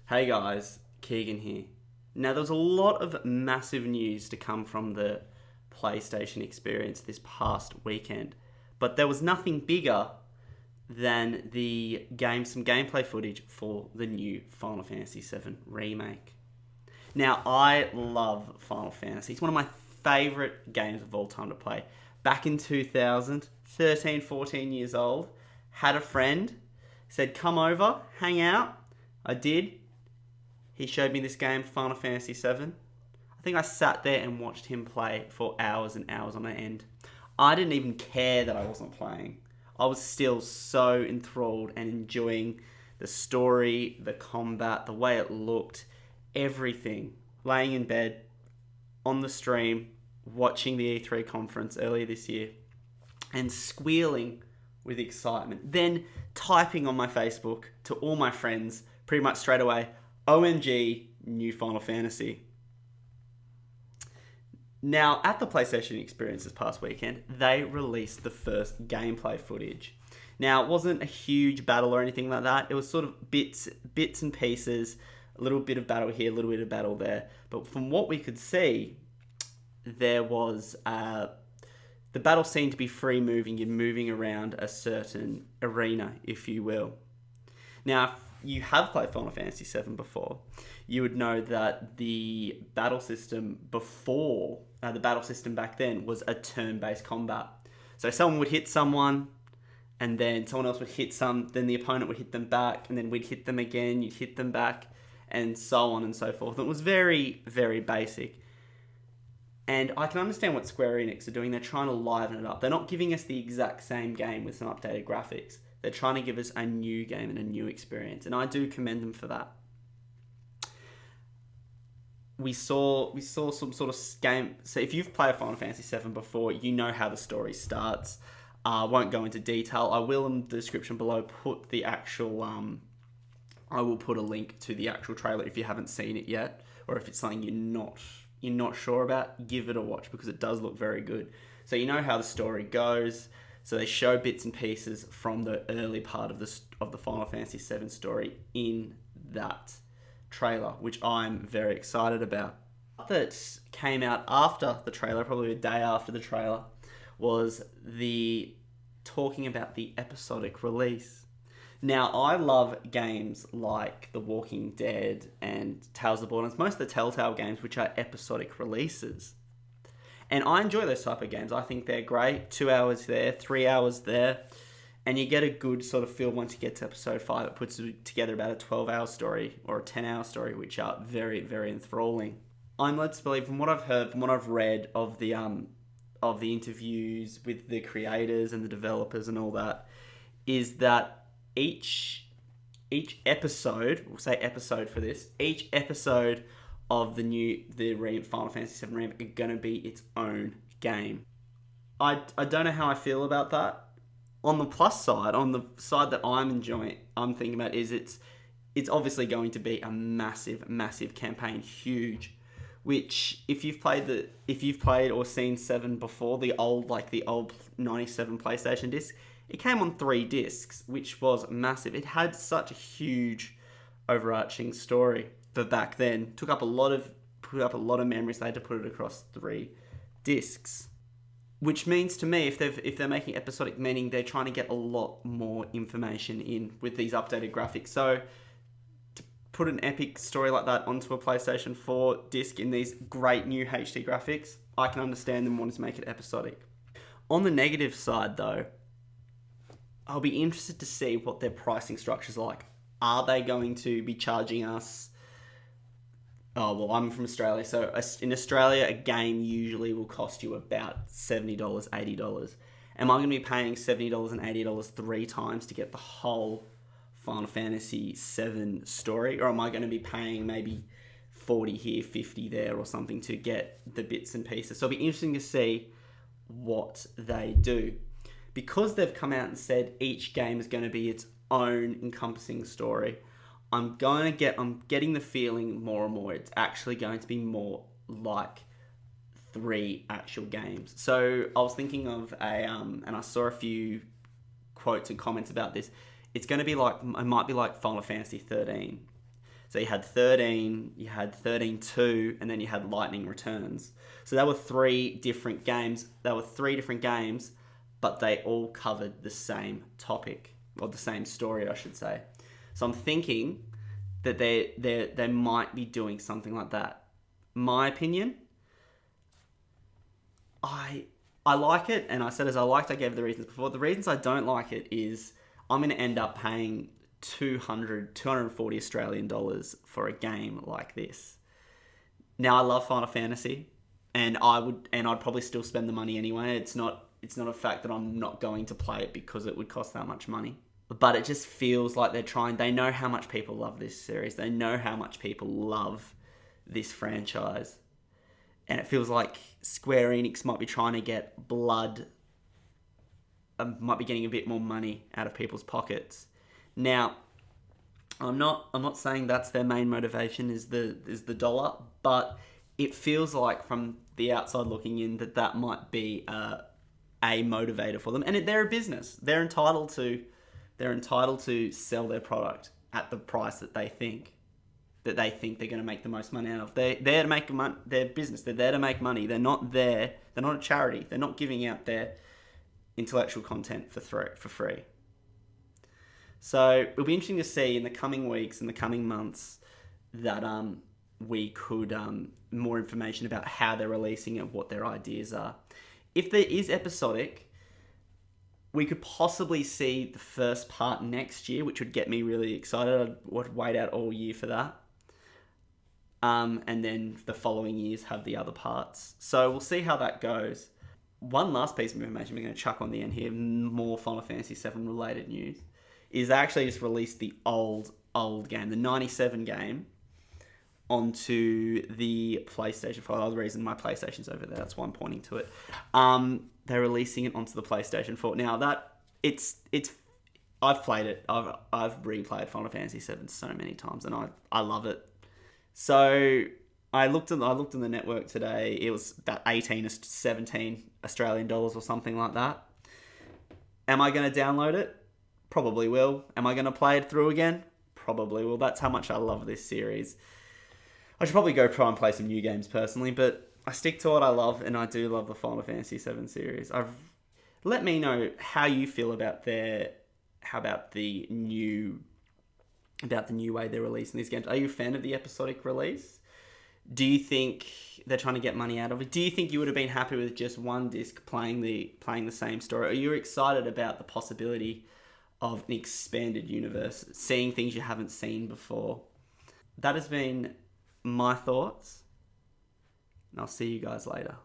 Hey guys, Keegan here. Now there's a lot of massive news to come from the PlayStation experience this past weekend, but there was nothing bigger than some gameplay footage for the new Final Fantasy VII Remake. Now I love Final Fantasy. It's one of my favourite games of all time to play. Back in 2000, 13, 14 years old, had a friend, said come over, hang out. I did. He showed me this game, Final Fantasy VII. I think I sat there and watched him play for hours and hours on end. I didn't even care that I wasn't playing. I was still so enthralled and enjoying the story, the combat, the way it looked, everything. Laying in bed, on the stream, watching the E3 conference earlier this year, and squealing with excitement. Then typing on my Facebook to all my friends pretty much straight away, OMG, new Final Fantasy. Now, at the PlayStation experience this past weekend, they released the first gameplay footage. Now, it wasn't a huge battle or anything like that. It was sort of bits and pieces, a little bit of battle here, a little bit of battle there. But from what we could see, there was the battle seemed to be free moving. You're moving around a certain arena, if you will. Now, you have played Final Fantasy VII before, you would know that the battle system the battle system back then was a turn-based combat. So someone would hit someone, and then someone else would hit then the opponent would hit them back, and then we'd hit them again, you'd hit them back, and so on and so forth. It was very, very basic. And I can understand what Square Enix are doing. They're trying to liven it up. They're not giving us the exact same game with some updated graphics. They're trying to give us a new game and a new experience, and I do commend them for that. We saw some sort of game. So if you've played Final Fantasy VII before, you know how the story starts. I won't go into detail. I will in the description below put the actual. I will put a link to the actual trailer if you haven't seen it yet, or if it's something you're not sure about. Give it a watch because it does look very good. So you know how the story goes. So they show bits and pieces from the early part of the Final Fantasy VII story in that trailer, which I'm very excited about. That came out after the trailer, probably a day after the trailer, was the talking about the episodic release. Now, I love games like The Walking Dead and Tales of the Borderlands, most of the Telltale games, which are episodic releases. And I enjoy those type of games. I think they're great. 2 hours there, 3 hours there. And you get a good sort of feel once you get to episode 5. It puts together about a 12-hour story or a 10-hour story, which are very, very enthralling. I'm led to believe, from what I've heard, from what I've read of the interviews with the creators and the developers and all that, is that each episode, we'll say episode for this, each episode of the Final Fantasy VII Remake are going to be its own game. I don't know how I feel about that. On the plus side, on the side that I'm thinking about is it's obviously going to be a massive, massive campaign, huge. Which if you've played or seen 7 before, the old 97 PlayStation disc, it came on 3 discs, which was massive. It had such a huge overarching story for back then. Took up a lot of memories. They had to put it across 3 discs. Which means to me, if they're making episodic, meaning they're trying to get a lot more information in with these updated graphics. So to put an epic story like that onto a PlayStation 4 disc in these great new HD graphics, I can understand them wanting to make it episodic. On the negative side though, I'll be interested to see what their pricing structure's like. Are they going to be charging us... Oh, well, I'm from Australia, so in Australia, a game usually will cost you about $70, $80. Am I going to be paying $70 and $80 3 times to get the whole Final Fantasy VII story? Or am I going to be paying maybe $40 here, $50 there or something to get the bits and pieces? So it'll be interesting to see what they do. Because they've come out and said each game is going to be its own encompassing story, I'm getting the feeling more and more it's actually going to be more like 3 actual games. So I was thinking of and I saw a few quotes and comments about this. It might be like Final Fantasy 13. So you had 13, you had 13-2, and then you had Lightning Returns. So there were three different games. But they all covered the same topic, or the same story, I should say. So I'm thinking that they might be doing something like that. My opinion, I like it, and I said as I liked, I gave the reasons before. The reasons I don't like it is I'm going to end up paying 240 Australian dollars for a game like this. Now, I love Final Fantasy, and I'd probably still spend the money anyway. It's not a fact that I'm not going to play it because it would cost that much money. But it just feels like they know how much people love this series. They know how much people love this franchise. And it feels like Square Enix might be trying to get might be getting a bit more money out of people's pockets. Now, I'm not saying that's their main motivation is the dollar, but it feels like from the outside looking in that might be a motivator for them. And they're a business. They're entitled to sell their product at the price that they think they're going to make the most money out of. They're there to make money. They're business. They're there to make money. They're not a charity. They're not giving out their intellectual content for free. So it'll be interesting to see in the coming weeks and the coming months that we could more information about how they're releasing it, what their ideas are. If there is Episodic, we could possibly see the first part next year, which would get me really excited. I would wait out all year for that. And then the following years have the other parts. So we'll see how that goes. One last piece of information we're going to chuck on the end here, more Final Fantasy VII related news, is they actually just released the old game, the 97 game, onto the PlayStation 4. The reason my PlayStation's over there, that's why I'm pointing to it. They're releasing it onto the PlayStation 4. Now I've played it. I've replayed Final Fantasy VII so many times, and I love it. So I looked in the network today. It was about 18 to 17 Australian dollars or something like that. Am I going to download it? Probably will. Am I going to play it through again? Probably will. That's how much I love this series. I should probably go try and play some new games personally, but I stick to what I love, and I do love the Final Fantasy VII series. Let me know how you feel about the new way they're releasing these games. Are you a fan of the episodic release? Do you think they're trying to get money out of it? Do you think you would have been happy with just one disc playing the same story? Are you excited about the possibility of an expanded universe, seeing things you haven't seen before? That has been my thoughts, and I'll see you guys later.